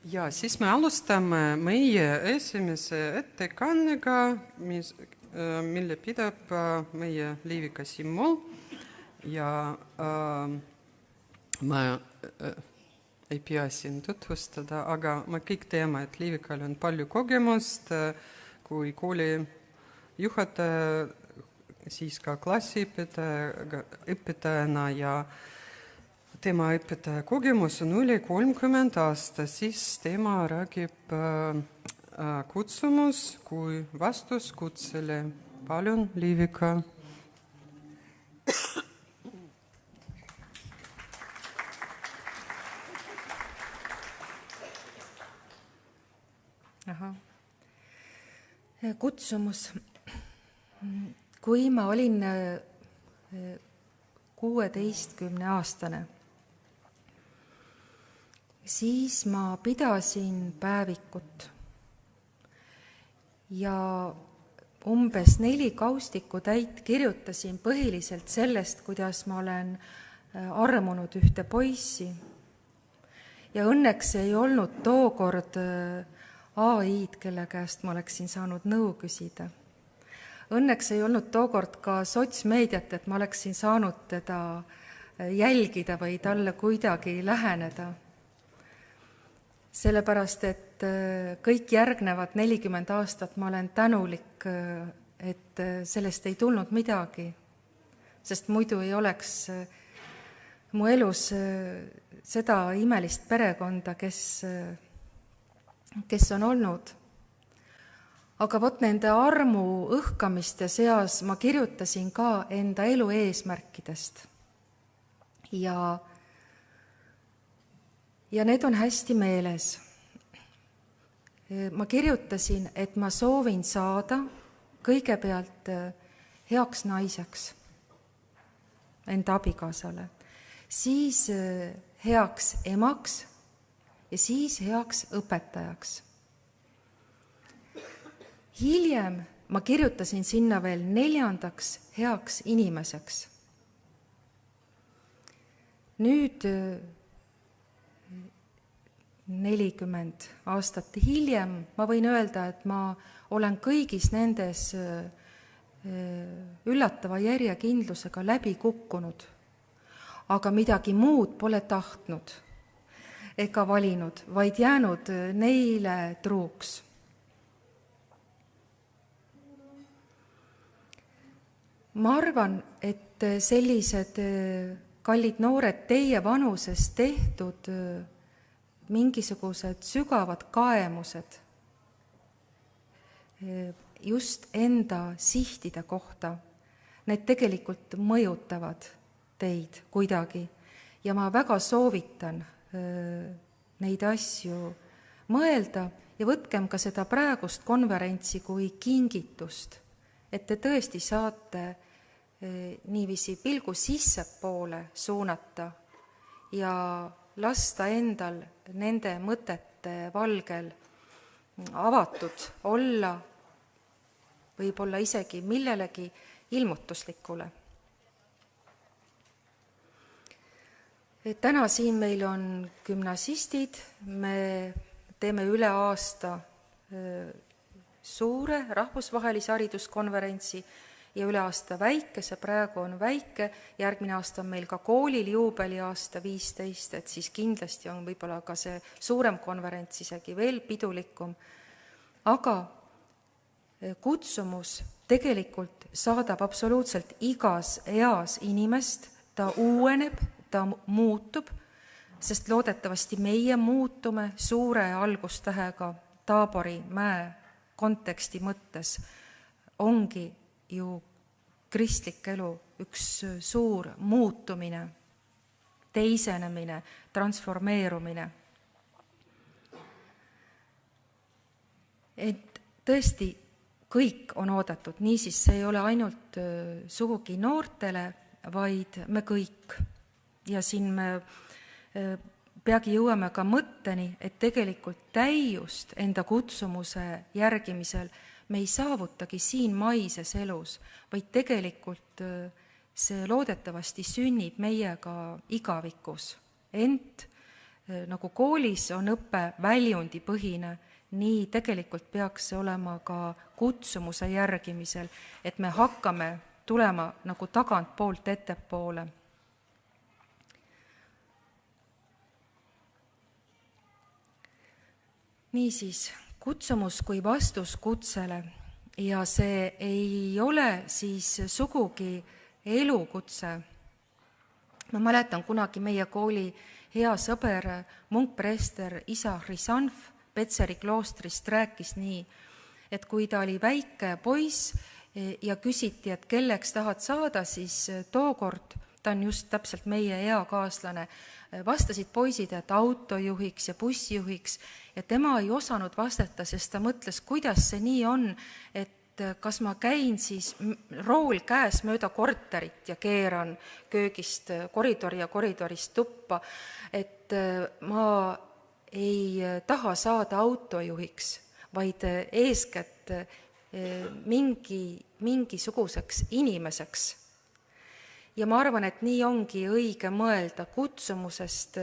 Ja siis me alustame meie esimese ettekannega, mille pidab meie Liivika Simmul. Ja ma ei pea siin tutvustada, aga me kõik teame, et Liivikal on palju kogemust kui kooli juhataja, siis ka klassiõpetajana ja tema õpetaja kogemus on üle 30 aasta, siis tema räägib kutsumus kui vastus kutsele. Palun, Liivika. Kutsumus. Kui ma olin 16-aastane, siis ma pidasin päevikut ja umbes 4 kaustikutäit kirjutasin põhiliselt sellest, kuidas ma olen armunud ühte poissi. Ja õnneks ei olnud tookord AI-d, kelle käest ma oleksin saanud nõu küsida. Õnneks ei olnud tookord ka sotsmeediat, et ma oleksin saanud teda jälgida või talle kuidagi läheneda. Sellepärast, et kõik järgnevad 40 aastat ma olen tänulik, et sellest ei tulnud midagi, sest muidu ei oleks mu elus seda imelist perekonda, kes on olnud. Aga vot nende armu õhkamiste seas ma kirjutasin ka enda elu eesmärkidest. Ja need on hästi meeles. Ma kirjutasin, et ma soovin saada kõigepealt heaks naiseks enda abikaasale, siis heaks emaks ja siis heaks õpetajaks. Hiljem ma kirjutasin sinna veel 4. heaks inimeseks. Nüüd 40 aastat hiljem ma võin öelda, et ma olen kõigis nendes üllatava järjekindlusega läbi kukkunud, aga midagi muud pole tahtnud ega valinud, vaid jäänud neile truuks. Ma arvan, et sellised kallid noored teie vanuses tehtud mingisugused sügavad kaemused just enda sihtide kohta, need tegelikult mõjutavad teid kuidagi ja ma väga soovitan neid asju mõelda ja võtkem ka seda praegust konverentsi kui kingitust, et te tõesti saate niiviisi pilgu sissepoole suunata ja lasta endal nende mõtete valgel avatud olla, võib-olla isegi millelegi ilmutuslikule. Täna siin meil on gümnasistid, me teeme üle aasta suure rahvusvahelise hariduskonverentsi ja üle aasta väike, see praegu on väike, järgmine aasta on meil ka koolil juubeliaasta 15, et siis kindlasti on võib-olla ka see suurem konverents isegi veel pidulikum. Aga kutsumus tegelikult saadab absoluutselt igas eas inimest, ta uueneb, ta muutub, sest loodetavasti meie muutume suure algustähega Taabori mäe konteksti mõttes ongi ju kristlik elu üks suur muutumine, teisenemine, transformeerumine. Et tõesti kõik on oodatud, niisiis see ei ole ainult sugugi noortele, vaid me kõik. Ja siin me peagi jõuame ka mõtteni, et tegelikult täiust enda kutsumuse järgimisel me ei saavutagi siin maises elus, vaid tegelikult see loodetavasti sünnib meiega igavikus. Ent nagu koolis on õpe väljundipõhine, nii tegelikult peaks see olema ka kutsumuse järgimisel, et me hakkame tulema nagu tagantpoolt ettepoole. Niisiis, kutsumus kui vastus kutsele ja see ei ole siis sugugi elukutse. Ma mäletan kunagi meie kooli hea sõber, munkpreester isa Hrisanf Petseri kloostrist rääkis nii, et kui ta oli väike poiss ja küsiti, et kelleks tahad saada, siis tookord, ta on just täpselt meie eakaaslane, vastasid poisid, et autojuhiks ja bussijuhiks ja tema ei osanud vastata, sest ta mõtles, kuidas see nii on, et kas ma käin siis rool käes mööda korterit ja keeran köögist koridori ja koridorist tuppa, et ma ei taha saada autojuhiks, vaid eeskätt mingisuguseks inimeseks. Ja ma arvan, et nii ongi õige mõelda kutsumusest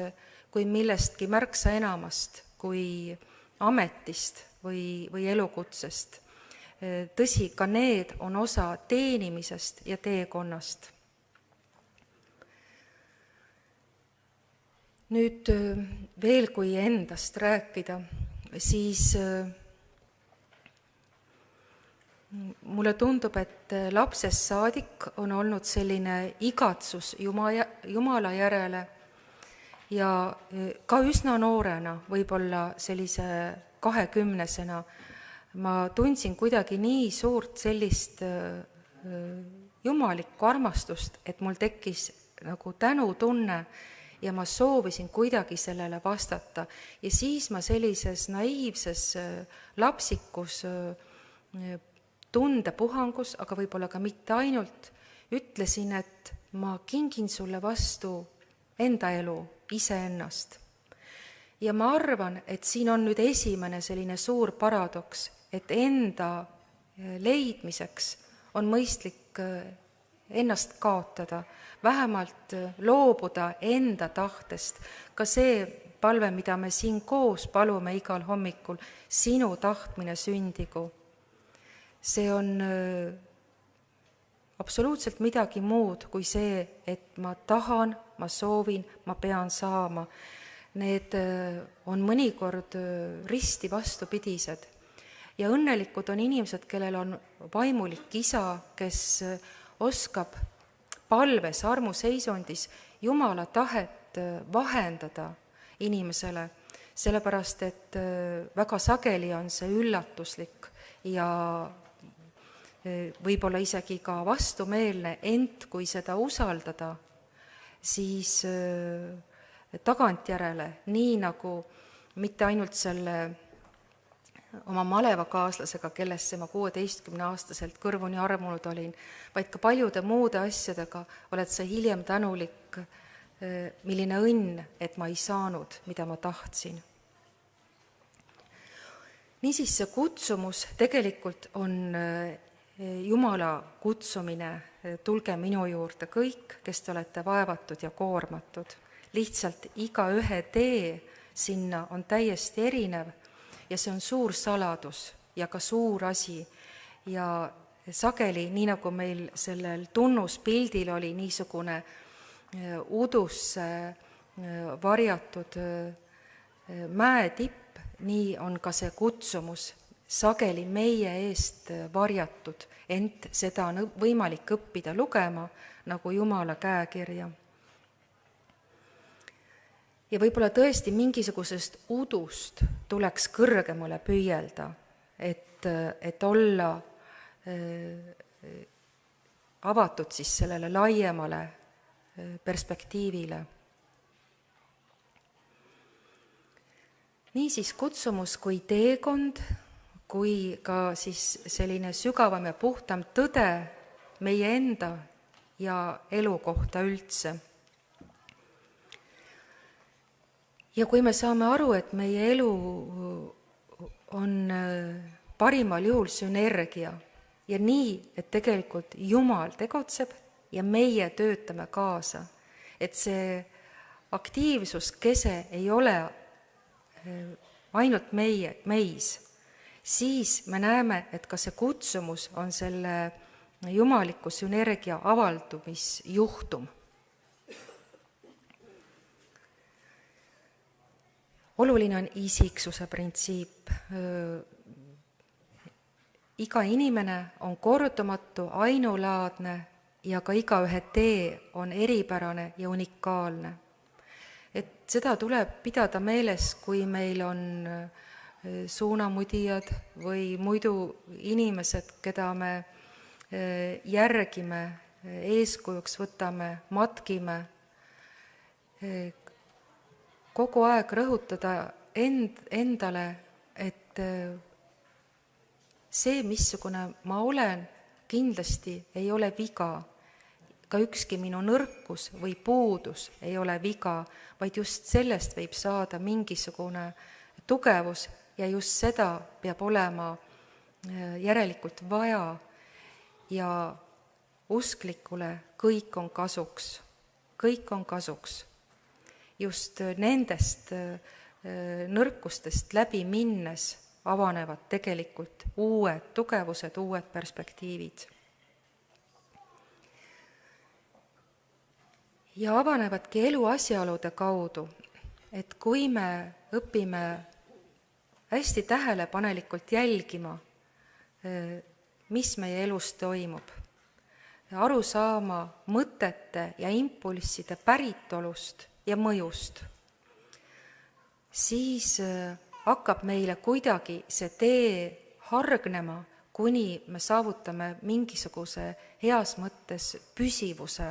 kui millestki märksa enamast, kui ametist või elukutsest. Tõsi, ka need on osa teenimisest ja teekonnast. Nüüd veel, kui endast rääkida, siis mulle tundub, et lapsest saadik on olnud selline igatsus Jumala järele ja ka üsna noorena, võib-olla sellise 20-sena, ma tundsin kuidagi nii suurt sellist jumalikku armastust, et mul tekkis nagu tänutunne ja ma soovisin kuidagi sellele vastata. Ja siis ma sellises naiivses lapsikus tundepuhangus, aga võib-olla ka mitte ainult, ütlesin, et ma kingin sulle vastu enda elu, iseennast. Ja ma arvan, et siin on nüüd esimene selline suur paradoks, et enda leidmiseks on mõistlik ennast kaotada, vähemalt loobuda enda tahtest. Ka see palve, mida me siin koos palume igal hommikul, sinu tahtmine sündigu. See on absoluutselt midagi muud kui see, et ma tahan, ma soovin, ma pean saama. Need on mõnikord risti vastupidised. Ja õnnelikud on inimesed, kellel on vaimulik isa, kes oskab palves, armuseisundis Jumala tahet vahendada inimesele, sellepärast et väga sageli on see üllatuslik ja võib-olla isegi ka vastumeelne, ent kui seda usaldada, siis tagantjärele, nii nagu mitte ainult selle oma malevakaaslasega, kellesse ma 16-aastaselt kõrvuni armunud olin, vaid ka paljude muude asjadega oled sa hiljem tänulik, milline õnn, et ma ei saanud, mida ma tahtsin. Niisiis see kutsumus tegelikult on Jumala kutsumine, tulge minu juurde kõik, kes te olete vaevatud ja koormatud. Lihtsalt igaühe tee sinna on täiesti erinev ja see on suur saladus ja ka suur asi. Ja sageli, nii nagu meil sellel tunnuspildil oli niisugune udusse varjatud mäetipp, nii on ka see kutsumus sageli meie eest varjatud, ent seda on võimalik õppida lugema nagu Jumala käekirja. Ja võib-olla tõesti mingisugusest udust tuleks kõrgemale püüelda, et olla avatud siis sellele laiemale perspektiivile. Niisiis kutsumus kui teekond, kui ka siis selline sügavam ja puhtam tõde meie enda ja elu kohta üldse. Ja kui me saame aru, et meie elu on parimal juhul sünergia ja nii, et tegelikult Jumal tegutseb ja meie töötame kaasa, et see aktiivsuskese ei ole ainult meis, siis me näeme, et ka see kutsumus on selle jumaliku sünergia avaldumisjuhtum. Oluline on isiksuse printsiip. Iga inimene on kordumatu, ainulaadne ja ka igaühe tee on eripärane ja unikaalne. Et seda tuleb pidada meeles, kui meil on suunamudijad või muidu inimesed, keda me järgime, eeskujuks võtame, matkime. Kogu aeg rõhutada endale, et see, missugune ma olen, kindlasti ei ole viga. Ka ükski minu nõrkus või puudus ei ole viga, vaid just sellest võib saada mingisugune tugevus ja just seda peab olema järelikult vaja ja usklikule kõik on kasuks. Kõik on kasuks. Just nendest nõrkustest läbi minnes avanevad tegelikult uued tugevused, uued perspektiivid. Ja avanevadki elu asjaolude kaudu, et kui me õpime hästi tähelepanelikult jälgima, mis meie elus toimub, aru saama mõtete ja impulsside päritolust ja mõjust, siis hakkab meile kuidagi see tee hargnema, kuni me saavutame mingisuguse heas mõttes püsivuse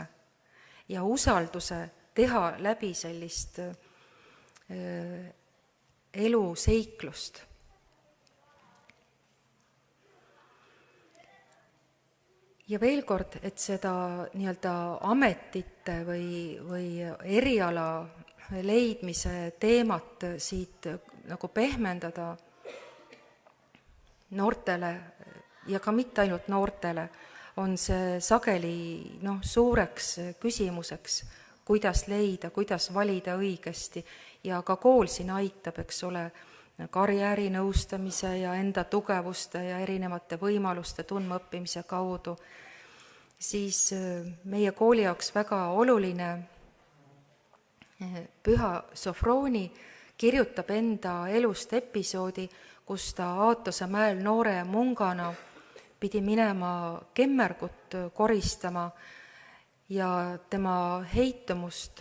ja usalduse teha läbi sellist eluseiklust. Ja veel kord, et seda nii-öelda ametite või eriala leidmise teemat siit nagu pehmendada noortele ja ka mitte ainult noortele, on see sageli suureks küsimuseks, kuidas leida, kuidas valida õigesti ja ka kool siin aitab, eks ole, karjäärinõustamise ja enda tugevuste ja erinevate võimaluste tundmaõppimise kaudu, siis meie kooli jaoks väga oluline Püha Sofrooni kirjutab enda elust episoodi, kus ta Aatose mäel noore mungana pidi minema kemmergut koristama ja tema heitumust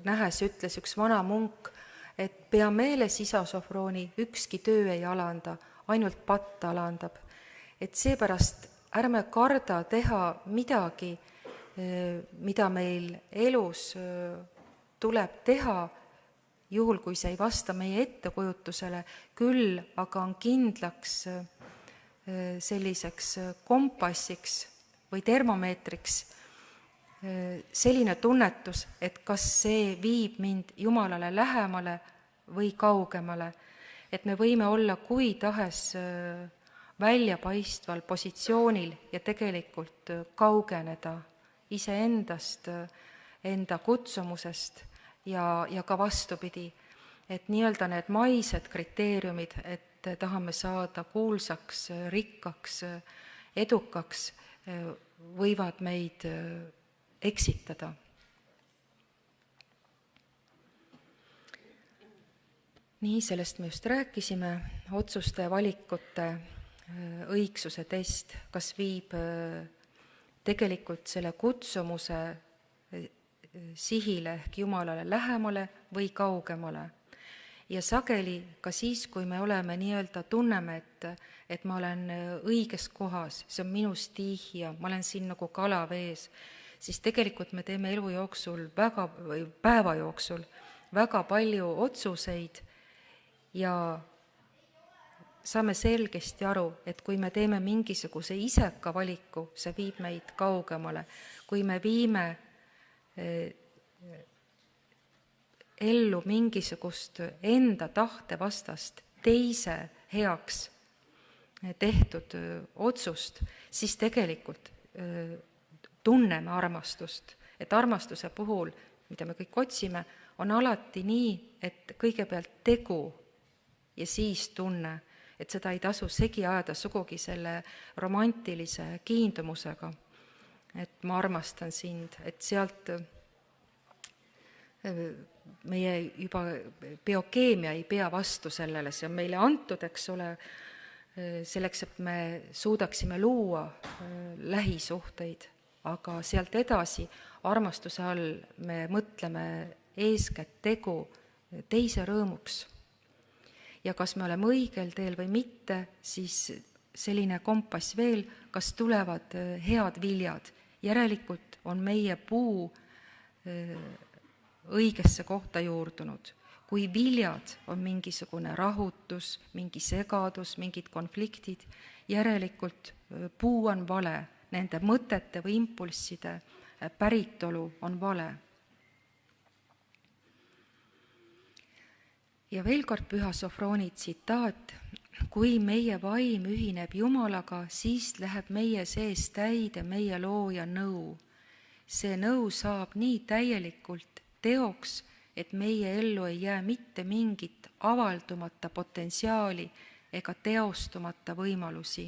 nähes ütles üks vana munk, et pea meeles isa Sofrooni, ükski töö ei alanda, ainult patt alandab. Et seepärast ärme karda teha midagi, mida meil elus tuleb teha, juhul kui see ei vasta meie ettekujutusele, küll aga on kindlaks selliseks kompassiks või termomeetriks selline tunnetus, et kas see viib mind Jumalale lähemale või kaugemale, et me võime olla kui tahes väljapaistval positsioonil ja tegelikult kaugeneda iseendast, enda kutsumusest ja ka vastupidi, et nii-öelda need maised kriteeriumid, et tahame saada kuulsaks, rikkaks, edukaks, võivad meid eksitada. Nii, sellest me just rääkisime, otsuste ja valikute õigsuse test, kas viib tegelikult selle kutsumuse sihile ehk Jumalale lähemale või kaugemale. Ja sageli ka siis, kui me oleme nii-öelda tunneme, et ma olen õiges kohas, see on minu stiihia, ma olen siin nagu kala vees, siis tegelikult me teeme elu jooksul päeva jooksul väga palju otsuseid ja saame selgesti aru, et kui me teeme mingisuguse iseka valiku, see viib meid kaugemale. Kui me viime ellu mingisugust enda tahte vastast teise heaks tehtud otsust, siis tegelikult tunneme armastust. Et armastuse puhul, mida me kõik otsime, on alati nii, et kõigepealt tegu ja siis tunne, et seda ei tasu segi ajada sugugi selle romantilise kiindumusega, et ma armastan sind, et sealt meie juba biokeemia ei pea vastu sellele, see on meile antud, eks ole, selleks, et me suudaksime luua lähisuhteid, aga sealt edasi armastuse all me mõtleme eeskätt tegu teise rõõmuks. Ja kas me oleme õigel teel või mitte, siis selline kompass veel, kas tulevad head viljad. Järelikult on meie puu õigesse kohta juurdunud. Kui viljad on mingisugune rahutus, mingi segadus, mingid konfliktid, järelikult puu on vale, nende mõtete või impulsside päritolu on vale. Ja veel kord Püha Sofrooni tsitaat: kui meie vaim ühineb Jumalaga, siis läheb meie sees täide meie looja nõu. See nõu saab nii täielikult teoks, et meie ellu ei jää mitte mingit avaldumata potentsiaali ega teostumata võimalusi.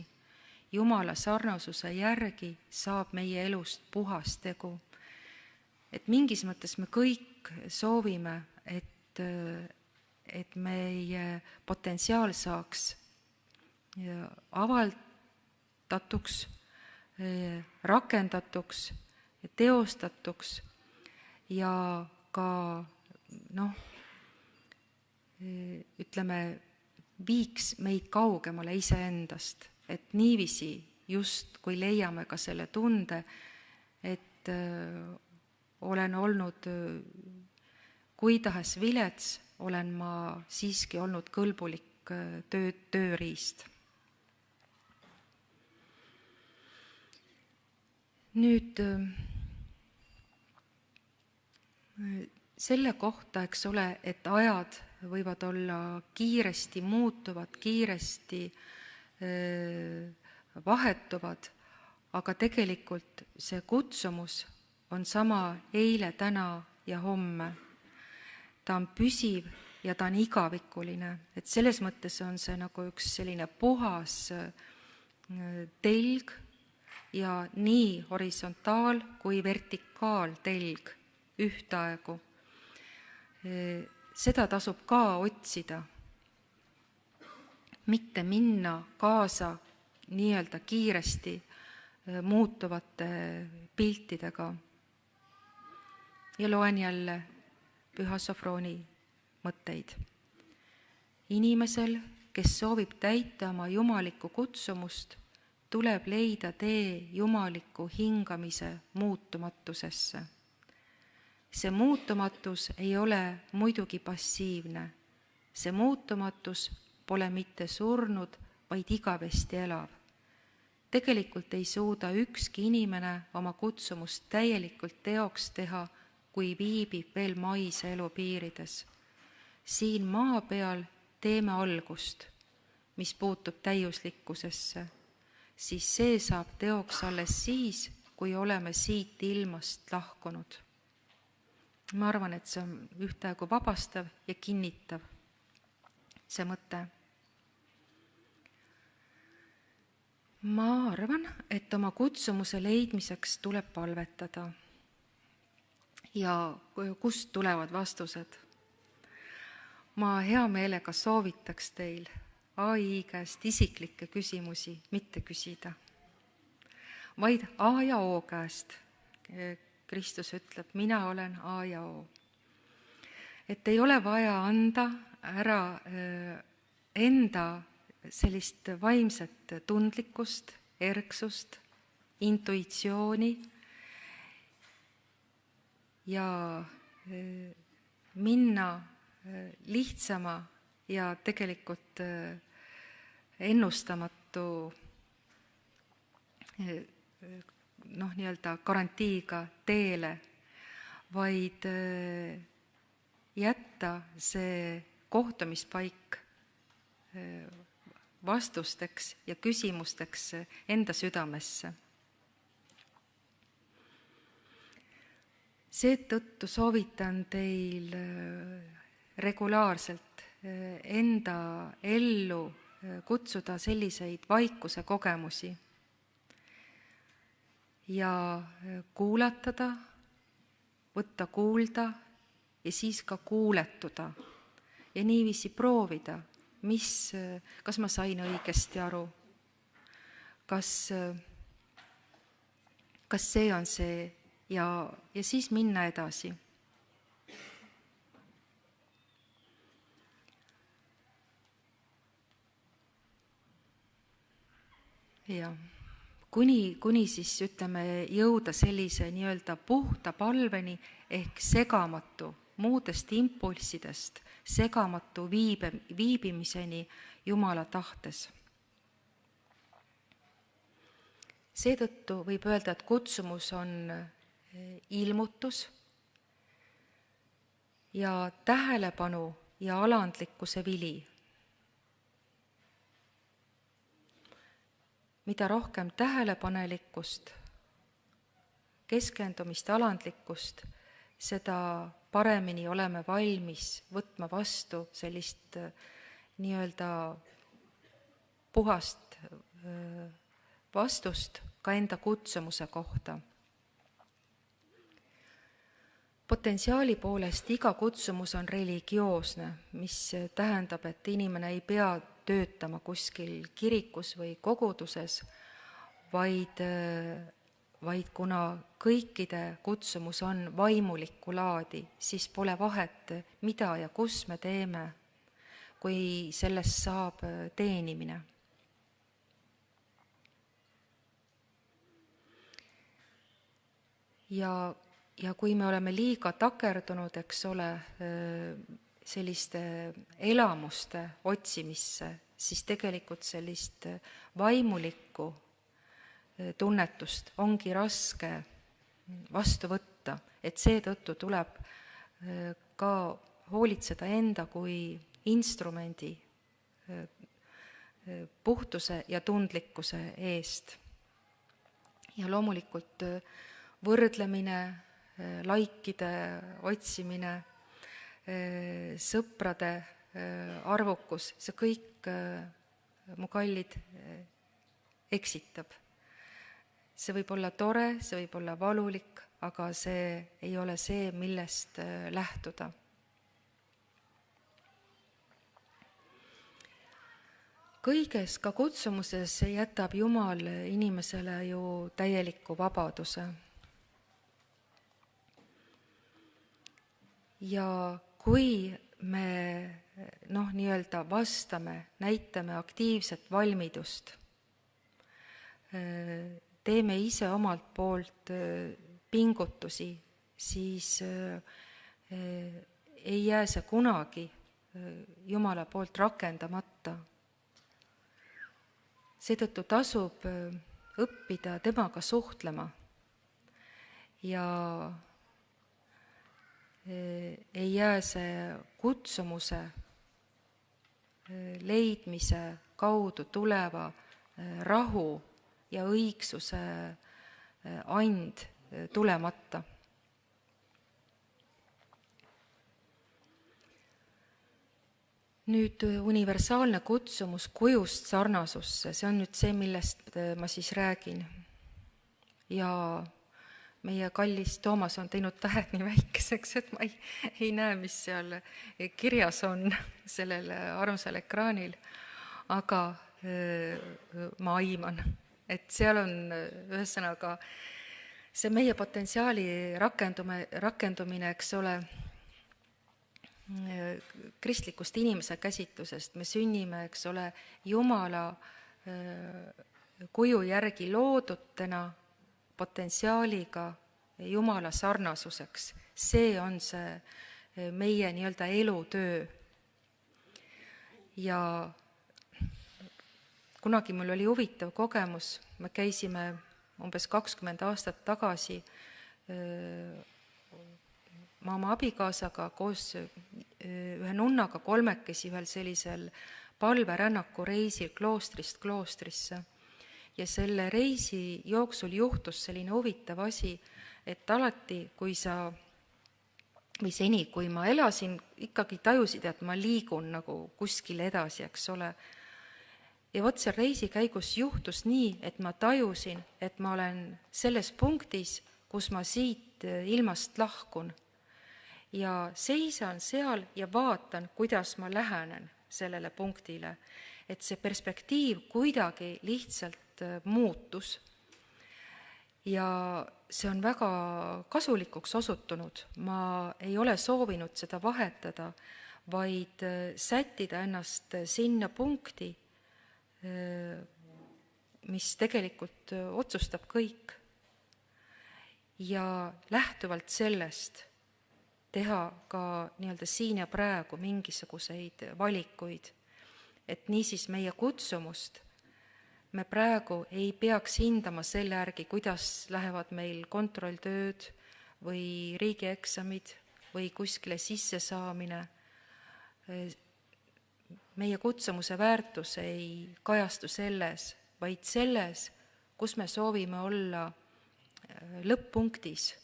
Jumala sarnasuse järgi saab meie elust puhas tegu. Et mingis mõttes me kõik soovime, et meie potentsiaal saaks avaldatuks, rakendatuks, teostatuks ja ka ütleme, viiks meid kaugemale iseendast, et niiviisi just kui leiame ka selle tunde, et olen olnud kui tahes vilets, olen ma siiski olnud kõlbulik tööriist. Nüüd selle kohta, eks ole, et ajad võivad olla kiiresti muutuvad, kiiresti vahetuvad, aga tegelikult see kutsumus on sama eile, täna ja homme. Ta on püsiv ja ta on igavikuline, et selles mõttes on see nagu üks selline puhas telg ja nii horisontaal kui vertikaaltelg ühtaegu. Seda tasub ka otsida, mitte minna kaasa nii-öelda kiiresti muutuvate piltidega. Ja loen jälle Püha Sofrooni mõtteid. Inimesel, kes soovib täita oma jumalikku kutsumust, tuleb leida tee jumaliku hingamise muutumatusesse. See muutumatus ei ole muidugi passiivne. See muutumatus pole mitte surnud, vaid igavesti elav. Tegelikult ei suuda ükski inimene oma kutsumust täielikult teoks teha, kui viibib veel maise elu piirides. Siin maa peal teeme algust, mis puutub täiuslikkusesse, siis see saab teoks alles siis, kui oleme siit ilmast lahkunud. Ma arvan, et see on ühtaegu vabastav ja kinnitav, see mõte. Ma arvan, et oma kutsumuse leidmiseks tuleb palvetada. Ja kust tulevad vastused? Ma hea meelega soovitaks teil AI käest isiklikke küsimusi mitte küsida, vaid A ja O käest. Kristus ütleb, mina olen A ja O. Et ei ole vaja anda ära enda sellist vaimset tundlikkust, erksust, intuitsiooni ja minna lihtsama ja tegelikult ennustamatu nii-öelda garantiiga teele, vaid jätta see kohtumispaik vastusteks ja küsimusteks enda südamesse. seetõttu soovitan teil regulaarselt enda ellu kutsuda selliseid vaikuse kogemusi ja kuulatada, võtta kuulda ja siis ka kuuletuda ja niiviisi proovida, kas ma sain õigesti aru, kas see on see ja siis minna edasi. Ja kuni siis ütleme jõuda sellise nii-öelda puhta palveni ehk segamatu muudest impulssidest, segamatu viibimiseni Jumala tahtes. Seetõttu võib öelda, et kutsumus on ilmutus ja tähelepanu ja alandlikkuse vili. Mida rohkem tähelepanelikkust, keskendumist, alandlikkust, seda paremini oleme valmis võtma vastu sellist nii-öelda puhast vastust ka enda kutsumuse kohta. Potentsiaali poolest iga kutsumus on religioosne, mis tähendab, et inimene ei pea töötama kuskil kirikus või koguduses, vaid kuna kõikide kutsumus on vaimulikku laadi, siis pole vahet, mida ja kus me teeme, kui sellest saab teenimine. Ja kui me oleme liiga takerdunud, eks ole, selliste elamuste otsimisse, siis tegelikult sellist vaimulikku tunnetust ongi raske vastu võtta, et seetõttu tuleb ka hoolitseda enda kui instrumendi puhtuse ja tundlikkuse eest. Ja loomulikult võrdlemine, laikide otsimine, sõprade arvukus, see kõik, mu kallid, eksitab. See võib olla tore, see võib olla valulik, aga see ei ole see, millest lähtuda. Kõiges, ka kutsumuses jätab Jumal inimesele ju täieliku vabaduse. Ja kui me nii-öelda vastame, näitame aktiivset valmidust, teeme ise omalt poolt pingutusi, siis ei jää see kunagi Jumala poolt rakendamata. Seetõttu tasub õppida temaga suhtlema ja ei jää see kutsumuse leidmise kaudu tuleva rahu ja õigsuse and tulemata. Nüüd universaalne kutsumus kujust sarnasusse, see on nüüd see, millest ma siis räägin. Ja meie kallis Toomas on teinud tähed nii väikeseks, et ma ei näe, mis seal kirjas on sellel armsal ekraanil, aga ma aiman, et seal on ühesõnaga see meie potentsiaali rakendumine, eks ole, kristlikust inimese käsitlusest. Me sünnime, eks ole, Jumala kuju järgi loodutena, potentsiaaliga Jumala sarnasuseks. See on see meie nii-öelda elutöö. Ja kunagi mul oli huvitav kogemus, me käisime umbes 20 aastat tagasi ma oma abikaasaga koos ühe nunnaga kolmekesi ühel sellisel palverännaku reisil kloostrist kloostrisse. Ja selle reisi jooksul juhtus selline huvitav asi, et alati, kui sa või seni, kui ma elasin, ikkagi tajusid, et ma liigun nagu kuskile edasi, eks ole. Ja vot see reisi käigus juhtus nii, et ma tajusin, et ma olen selles punktis, kus ma siit ilmast lahkun. Ja seisan seal ja vaatan, kuidas ma lähenen sellele punktile. Et see perspektiiv kuidagi lihtsalt muutus. Ja see on väga kasulikuks osutunud. Ma ei ole soovinud seda vahetada, vaid sättida ennast sinna punkti, mis tegelikult otsustab kõik. Ja lähtuvalt sellest teha ka nii-öelda siin ja praegu mingisuguseid valikuid. Et niisiis meie kutsumust me praegu ei peaks hindama selle järgi, kuidas lähevad meil kontrolltööd või riigieksamid või kuskile sissesaamine. Meie kutsumuse väärtus ei kajastu selles, vaid selles, kus me soovime olla lõpp-punktis.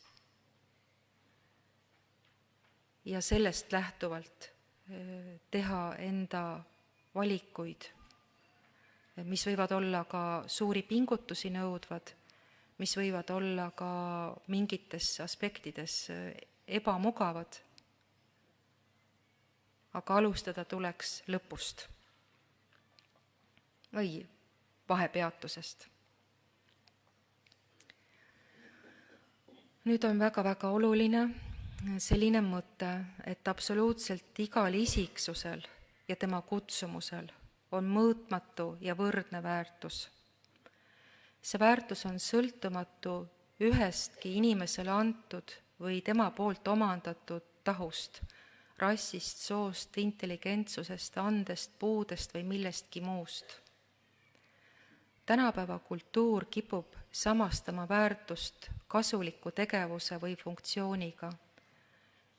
Ja sellest lähtuvalt teha enda valikuid, mis võivad olla ka suuri pingutusi nõudvad, mis võivad olla ka mingites aspektides ebamugavad. Aga alustada tuleks lõpust või vahepeatusest. Nüüd on väga-väga oluline selline mõte, et absoluutselt igal isiksusel ja tema kutsumusel on mõõtmatu ja võrdne väärtus. See väärtus on sõltumatu ühestki inimesele antud või tema poolt omandatud tahust, rassist, soost, intelligentsusest, andest, puudest või millestki muust. Tänapäeva kultuur kipub samastama väärtust kasuliku tegevuse või funktsiooniga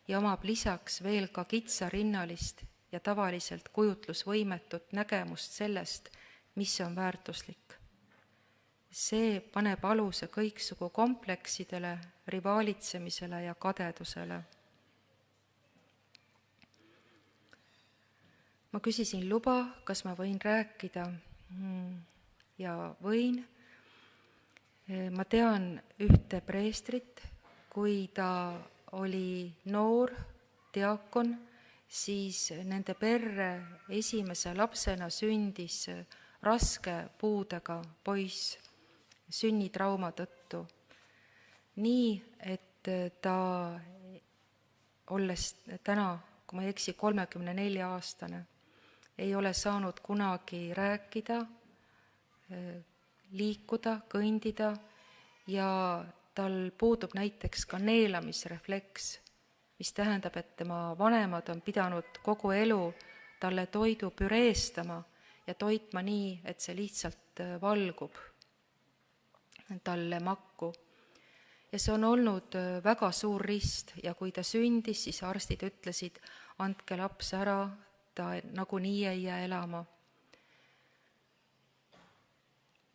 ja omab lisaks veel ka kitsarinnalist ja tavaliselt kujutlusvõimetut nägemust sellest, mis on väärtuslik. See paneb aluse kõiksugu kompleksidele, rivaalitsemisele ja kadedusele. Ma küsisin luba, kas ma võin rääkida ja võin. Ma tean ühte preestrit, kui ta oli noor diakon, siis nende perre esimese lapsena sündis raske puudega poiss sünnitrauma tõttu. Nii, et ta, olles täna, kui ma ei eksi, 34-aastane, ei ole saanud kunagi rääkida, liikuda, kõndida ja tal puudub näiteks ka neelamisrefleks, mis tähendab, et tema vanemad on pidanud kogu elu talle toidu püreestama ja toitma nii, et see lihtsalt valgub talle makku. Ja see on olnud väga suur rist ja kui ta sündis, siis arstid ütlesid, andke laps ära, ta nagunii ei jää elama.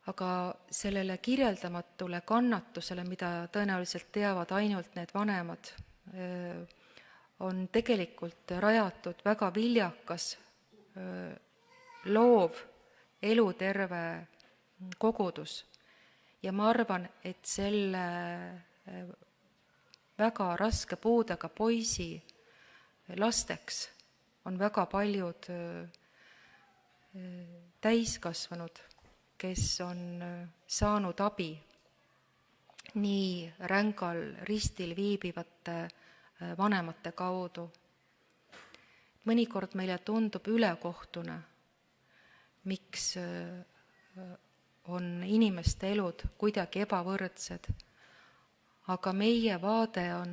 Aga sellele kirjeldamatule kannatusele, mida tõenäoliselt teavad ainult need vanemad, on tegelikult rajatud väga viljakas, loov, eluterve kogudus. Ja ma arvan, et selle väga raske puudega poisi lasteks on väga paljud täiskasvanud, kes on saanud abi nii rängal ristil viibivate vanemate kaudu. Mõnikord meile tundub ülekohtune, miks on inimeste elud kuidagi ebavõrdsed, aga meie vaade on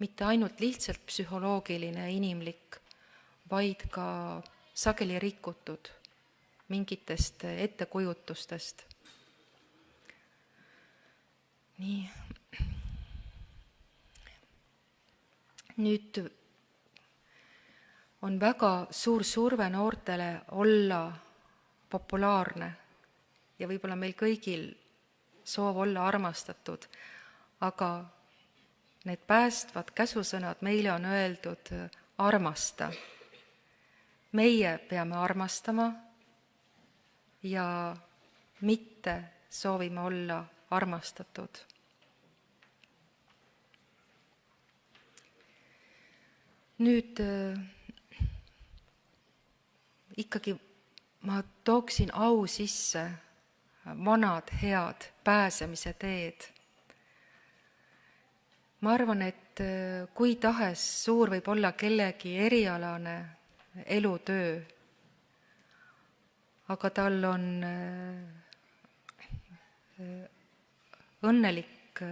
mitte ainult lihtsalt psühholoogiline ja inimlik, vaid ka sageli rikutud mingitest ettekujutustest. Nii. Nüüd on väga suur surve noortele olla populaarne ja võib-olla meil kõigil soov olla armastatud, aga need päästvad käsusõnad meile on öeldud armasta. Meie peame armastama ja mitte soovime olla armastatud. Nüüd ikkagi ma tooksin au sisse vanad head pääsemise teed. Ma arvan, et kui tahes suur võib olla kellegi erialane elutöö, aga tal on õnnelik,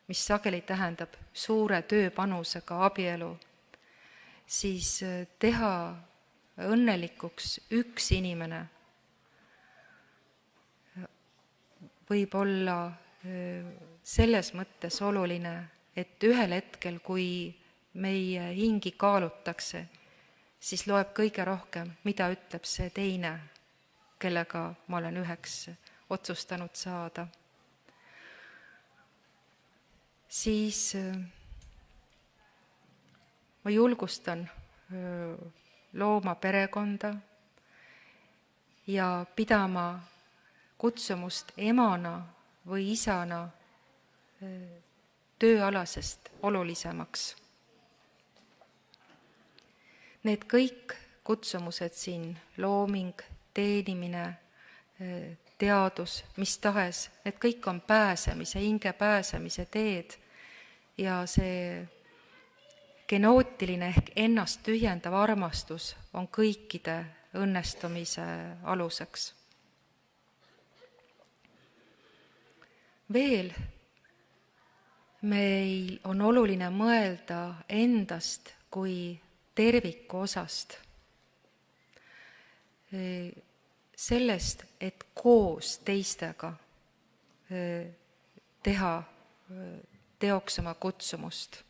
mis sageli tähendab suure tööpanusega abielu, siis teha õnnelikuks üks inimene võib olla selles mõttes oluline, et ühel hetkel, kui meie hingi kaalutakse, siis loeb kõige rohkem, mida ütleb see teine, kellega ma olen üheks otsustanud saada. Siis ma julgustan looma perekonda ja pidama kutsumust emana või isana tööalasest olulisemaks. Need kõik kutsumused siin, looming, teenimine, teadus, mis tahes, need kõik on pääsemise, hinge pääsemise teed ja see genootiline ehk ennast tühjendav armastus on kõikide õnnestumise aluseks. Veel meil on oluline mõelda endast kui terviku osast. Sellest, et koos teistega teha teoks oma kutsumust.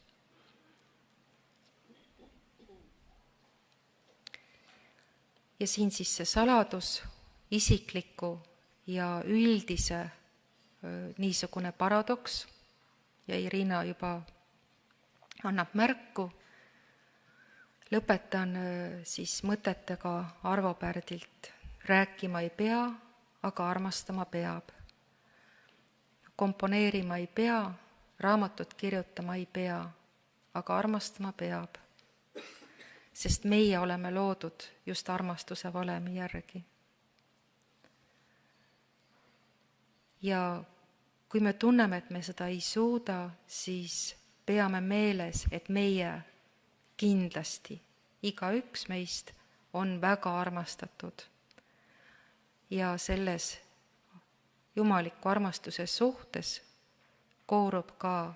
Ja siin siis see saladus, isikliku ja üldise niisugune paradoks, ja Irina juba annab märku. Lõpetan siis mõtetega Arvo Pärdilt. Rääkima ei pea, aga armastama peab. Komponeerima ei pea, raamatut kirjutama ei pea, aga armastama peab. Sest meie oleme loodud just armastuse valemi järgi. Ja kui me tunneme, et me seda ei suuda, siis peame meeles, et meie kindlasti, igaüks meist on väga armastatud. Ja selles jumaliku armastuse suhtes koorub ka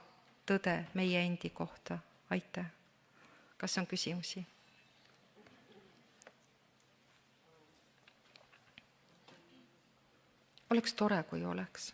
tõde meie endi kohta. Aitäh! Kas on küsimusi? Oleks tore, kui oleks.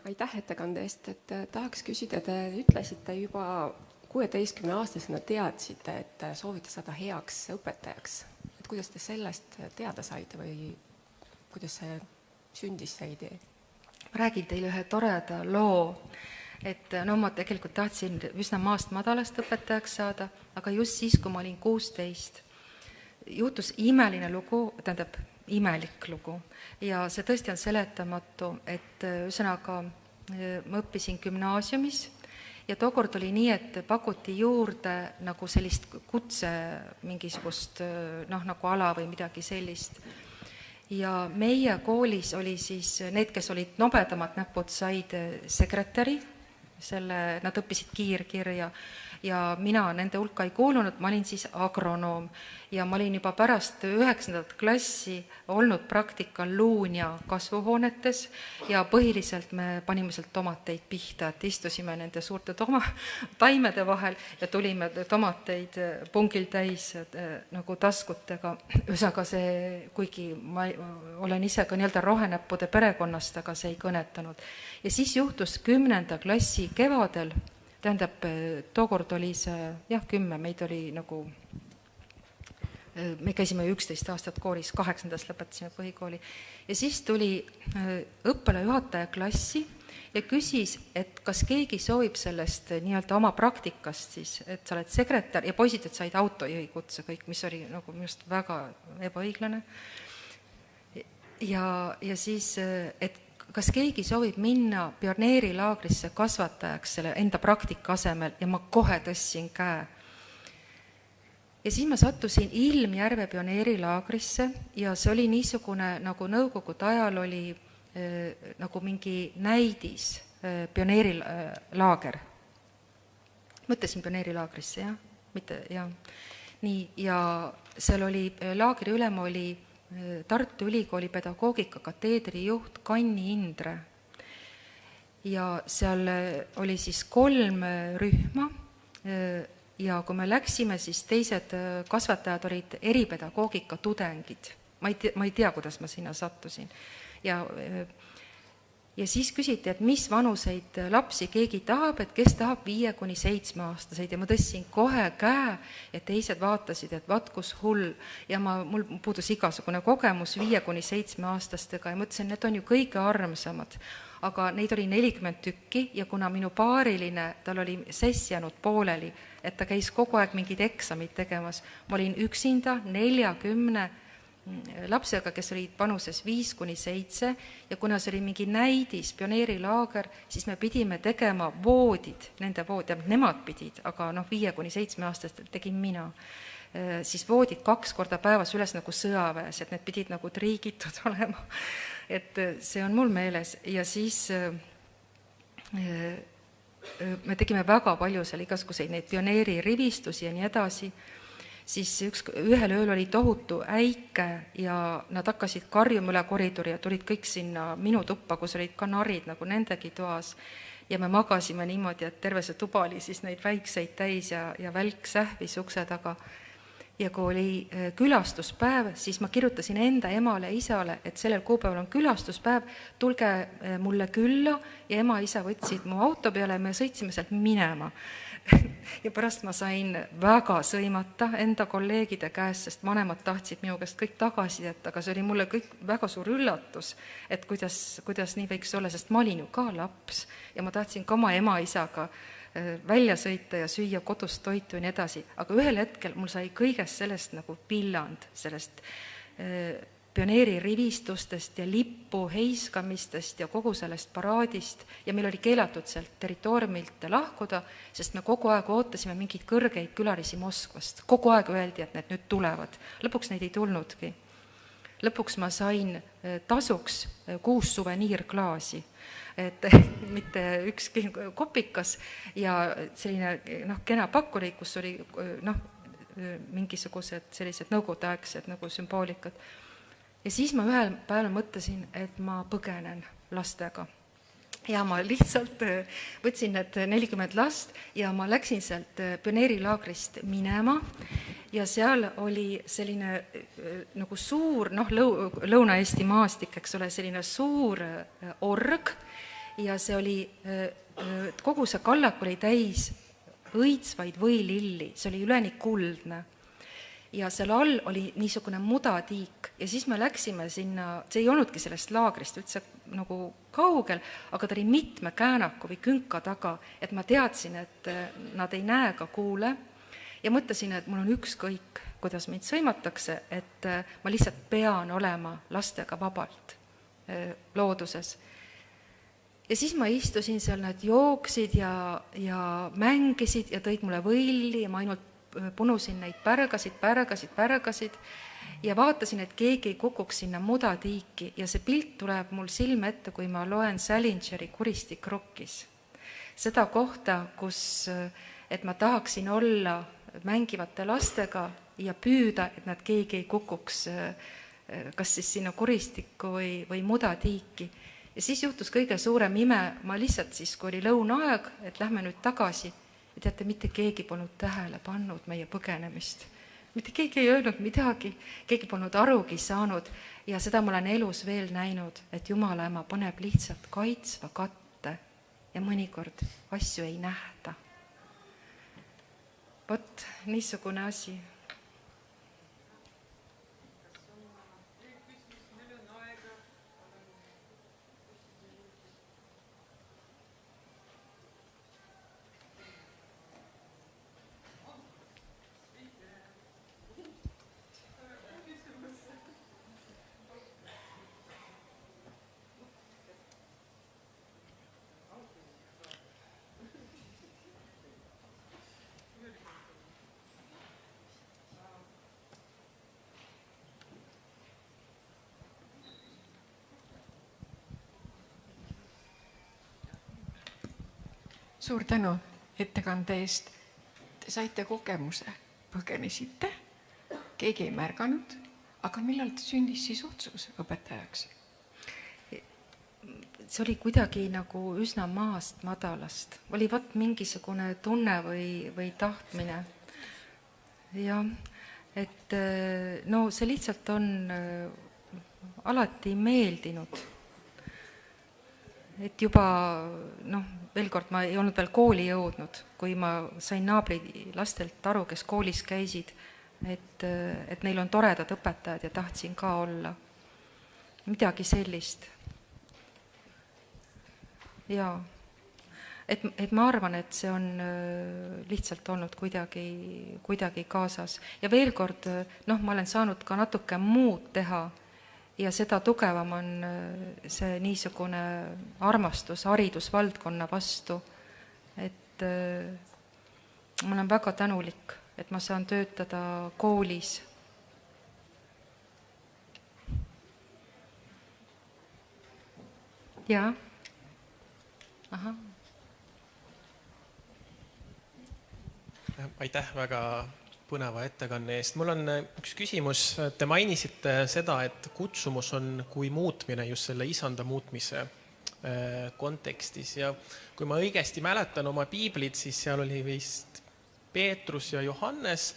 Aitäh ettekande eest, et tahaks küsida, te ütlesite juba 16-aastasena teadsite, et soovite saada heaks õpetajaks. Et kuidas te sellest teada saite või kuidas see sündis see idee? Ma räägin teile ühe toreda loo, et ma tegelikult tahtsin üsna maast madalast õpetajaks saada, aga just siis, kui ma olin 16, juhtus imeline lugu, tähendab imelik lugu ja see tõesti on seletamatu, et ühesõnaga ma õppisin gümnaasiumis ja tookord oli nii, et pakuti juurde nagu sellist kutse mingisugust nagu ala või midagi sellist. Ja meie koolis oli siis need, kes olid nobedamad näpud, said sekretäri, nad õppisid kiirkirja ja mina nende hulka ei kuulunud, ma olin siis agronoom ja ma olin juba pärast 9. klassi olnud praktikal Luunja kasvuhoonetes ja põhiliselt me panime sealt tomateid pihta, et istusime nende suurte taimede vahel ja tulime tomateid pungil täis nagu taskutega. Ühesõnaga see, kuigi ma olen ise ka nii-öelda rohenäppude perekonnast, aga see ei kõnetanud. Ja siis juhtus 10. klassi kevadel, tähendab, tookord oli see, 10, meid oli nagu, me käisime 11 aastat koolis, 8. lõpetasime põhikooli. Ja siis tuli õppealajuhataja klassi ja küsis, et kas keegi soovib sellest nii-öelda oma praktikast siis, et sa oled sekretär ja poisid, et said autojuhi kutse kõik, mis oli nagu minust väga ebaõiglane. Ja siis, et kas keegi soovib minna pioneerilaagrisse kasvatajaks selle enda praktika asemel ja ma kohe tõstsin käe. Ja siis ma sattusin Ilmjärve pioneerilaagrisse ja see oli niisugune, nagu nõukogude ajal oli nagu mingi näidis pioneerilaager. Mõtlesin pioneerilaagrisse, jah? Mitte, jah. Nii, ja seal oli, laagri ülem oli Tartu Ülikooli pedagoogika kateedri juht Kanni Indre. Ja seal oli siis 3 rühma ja kui me läksime, siis teised kasvatajad olid eripedagoogika tudengid. Ma ei tea, kuidas ma sinna sattusin. Ja siis küsiti, et mis vanuseid lapsi keegi tahab, et kes tahab 5–7-aastaseid ja ma tõstsin kohe käe ja teised vaatasid, et vatkus hull ja mul puudus igasugune kogemus 5–7-aastastega ja mõtlesin, need on ju kõige armsamad, aga neid oli 40 tükki ja kuna minu paariline, tal oli sess jäänud pooleli, et ta käis kogu aeg mingid eksamid tegemas, ma olin üksinda 40 lapsega, kes olid vanuses 5–7 ja kuna see oli mingi näidis, pioneerilaager, siis me pidime tegema voodid, nende voodid, nemad pidid, aga 5–7-aastastel tegin mina. Siis voodid 2 korda päevas üles nagu sõjaväes, et need pidid nagu triigitud olema. Et see on mul meeles ja siis me tegime väga palju seal igasuguseid neid pioneeri rivistusi ja nii edasi. Siis ühel ööl oli tohutu äike ja nad hakkasid karjuma üle koridori ja tulid kõik sinna minu tuppa, kus olid ka narid nagu nendegi toas. Ja me magasime niimoodi, et terve see tuba oli siis neid väikseid täis ja välk sähvis ukse taga. Ja kui oli külastuspäev, siis ma kirjutasin enda emale ja isale, et sellel kuupäeval on külastuspäev, tulge mulle külla ja ema ja isa võtsid mu auto peale ja me sõitsime sealt minema. Ja pärast ma sain väga sõimata enda kolleegide käest, sest vanemad tahtsid minu käest kõik tagasisidet, aga see oli mulle kõik väga suur üllatus, et kuidas nii võiks olla, sest ma olin ju ka laps ja ma tahtsin ka oma ema isaga välja sõita ja süüa kodust toitu ja nii edasi, aga ühel hetkel mul sai kõigest sellest nagu pilland, sellest pioneeri rivistustest ja lippu heiskamistest ja kogu sellest paraadist ja meil oli keelatud sealt territooriumilt lahkuda, sest me kogu aeg ootasime mingeid kõrgeid külalisi Moskvast. Kogu aeg öeldi, et need nüüd tulevad. Lõpuks neid ei tulnudki. Lõpuks ma sain tasuks 6 suveniirklaasi, et mitte ükski kopikas ja selline kena pakkuri, kus oli mingisugused sellised nõukogudeaegsed nagu sümboolikad. Ja siis ma ühel päeval mõtlesin, et ma põgenen lastega. Ja ma lihtsalt võtsin need 40 last ja ma läksin sealt pioneerilaagrist minema ja seal oli selline nagu suur, Lõuna-Eesti maastik, eks ole, selline suur org ja see oli, kogu see kallak oli täis õitsvaid võililli, see oli üleni kuldne. Ja seal all oli niisugune mudatiik ja siis me läksime sinna, see ei olnudki sellest laagrist üldse nagu kaugel, aga ta oli mitme käänaku või künka taga, et ma teadsin, et nad ei näe ega kuule ja mõtlesin, et mul on ükskõik, kuidas mind sõimatakse, et ma lihtsalt pean olema lastega vabalt looduses. Ja siis ma istusin seal, nad jooksid ja mängisid ja tõid mulle võilli ja ma ainult punusin neid pärgasid ja vaatasin, et keegi ei kukuks sinna mudatiiki ja see pilt tuleb mul silme ette, kui ma loen Salingeri Kuristik rukkis. seda kohta, kus, et ma tahaksin olla mängivate lastega ja püüda, et nad keegi ei kukuks kas siis sinna kuristikku või mudatiiki. Ja siis juhtus kõige suurem ime, ma lihtsalt siis, kui oli lõunaaeg, et lähme nüüd tagasi, ja teate, mitte keegi polnud tähele pannud meie põgenemist. Mitte keegi ei öelnud midagi, keegi polnud arugi saanud ja seda ma olen elus veel näinud, et Jumala ema paneb lihtsalt kaitsva katte ja mõnikord asju ei nähta. Vot niisugune asi. Suur tänu ettekande eest. Te saite kogemuse, põgenesite, keegi ei märganud, aga millal te sündis siis otsus õpetajaks? See oli kuidagi nagu üsna maast madalast. Oli vot mingisugune tunne või tahtmine. Ja, et no see lihtsalt on alati meeldinud. Et juba, veel kord, ma ei olnud veel kooli jõudnud, kui ma sain naabri lastelt aru, kes koolis käisid, et neil on toredad õpetajad ja tahtsin ka olla. Midagi sellist. Ja, et ma arvan, et see on lihtsalt olnud kuidagi kaasas. Ja veel kord, ma olen saanud ka natuke muud teha ja seda tugevam on see niisugune armastus haridusvaldkonna vastu, et ma olen väga tänulik, et ma saan töötada koolis. Ja. Aha. Aitäh väga põneva ettekanne eest. Mul on üks küsimus. Te mainisite seda, et kutsumus on kui muutmine just selle isanda muutmise kontekstis. Ja kui ma õigesti mäletan oma piiblit, siis seal oli vist Peetrus ja Johannes.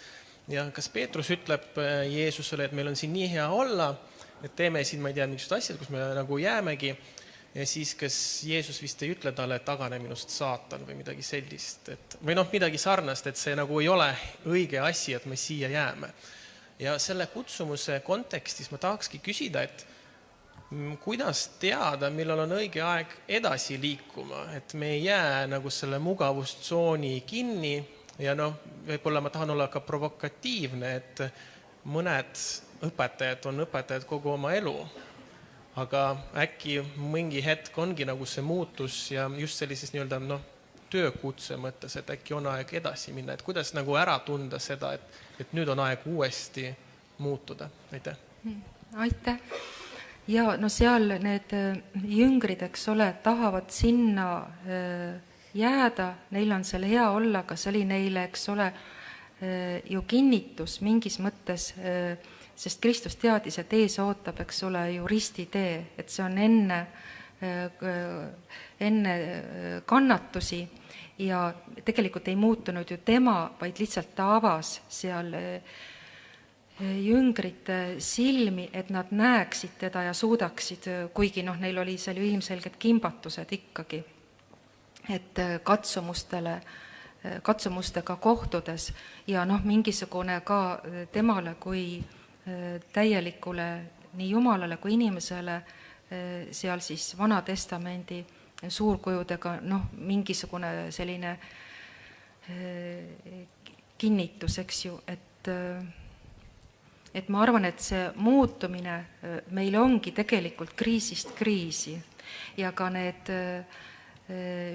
Ja kas Peetrus ütleb Jeesusele, et meil on siin nii hea olla, et teeme siin, ma ei tea, mingisugused asjad, kus me nagu jäämegi. Ja siis, kas Jeesus vist ei ütle talle, et tagane minust saatan või midagi sellist, või midagi sarnast, et see nagu ei ole õige asi, et me siia jääme. Ja selle kutsumuse kontekstis ma tahakski küsida, et kuidas teada, millal on õige aeg edasi liikuma, et me ei jää nagu selle mugavustsooni kinni ja võib-olla ma tahan olla ka provokatiivne, et mõned õpetajad on õpetajad kogu oma elu. Aga äkki mingi hetk ongi nagu see muutus ja just sellises töökutse mõttes, et äkki on aeg edasi minna, et kuidas nagu ära tunda seda, et nüüd on aeg uuesti muutuda. Aitäh. Aitäh. Ja seal need jüngrid, eks ole, tahavad sinna jääda, neil on seal hea olla, aga see oli neile, eks ole, ju kinnitus mingis mõttes, sest Kristus teadis, et ees ootab, eks ole, ju ristitee, et see on enne kannatusi ja tegelikult ei muutunud ju tema, vaid lihtsalt ta avas seal jüngrite silmi, et nad näeksid teda ja suudaksid, kuigi neil oli seal ju ilmselged kimbatused ikkagi, et katsumustega kohtudes ja mingisugune ka temale kui täielikule nii Jumalale kui inimesele seal siis Vana Testamendi suurkujudega mingisugune selline kinnitus, eks ju, et ma arvan, et see muutumine meil ongi tegelikult kriisist kriisi ja ka need,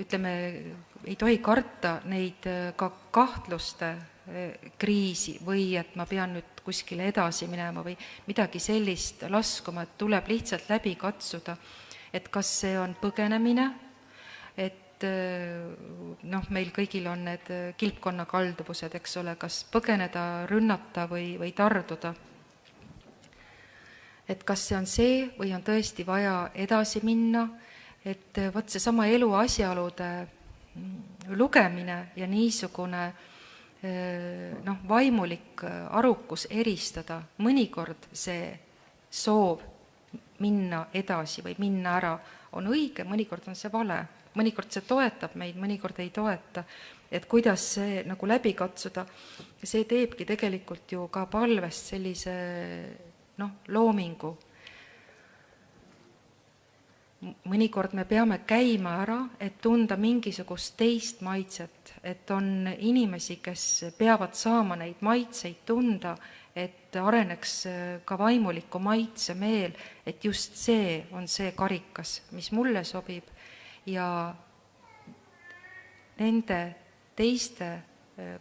ütleme, ei tohi karta neid ka kahtluste kriisi või et ma pean nüüd kuskile edasi minema või midagi sellist laskuma, et tuleb lihtsalt läbi katsuda, et kas see on põgenemine, et et meil kõigil on need kilpkonna kalduvused, eks ole, kas põgeneda, rünnata või tarduda. Et kas see on see või on tõesti vaja edasi minna, et võt seesama elu asjaolude lugemine ja niisugune vaimulik arukus eristada, mõnikord see soov minna edasi või minna ära on õige, mõnikord on see vale, mõnikord see toetab meid, mõnikord ei toeta, et kuidas see nagu läbi katsuda. See teebki tegelikult ju ka palvest sellise loomingu. Mõnikord me peame käima ära, et tunda mingisugust teist maitset, et on inimesi, kes peavad saama neid maitseid tunda, et areneks ka vaimuliku maitse meel, et just see on see karikas, mis mulle sobib ja nende teiste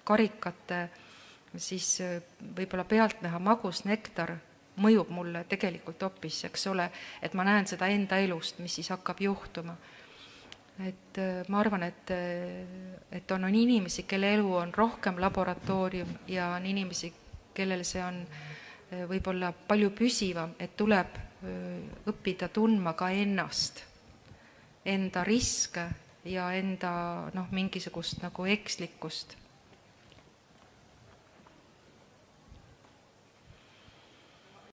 karikate siis võib-olla pealtnäha magus nektar mõjub mulle tegelikult hoopis, eks ole, et ma näen seda enda elust, mis siis hakkab juhtuma. Et ma arvan, et on inimesi, kelle elu on rohkem laboratoorium ja on inimesi, kellel see on võib-olla palju püsivam, et tuleb õppida tundma ka ennast, enda riske ja enda mingisugust nagu ekslikkust.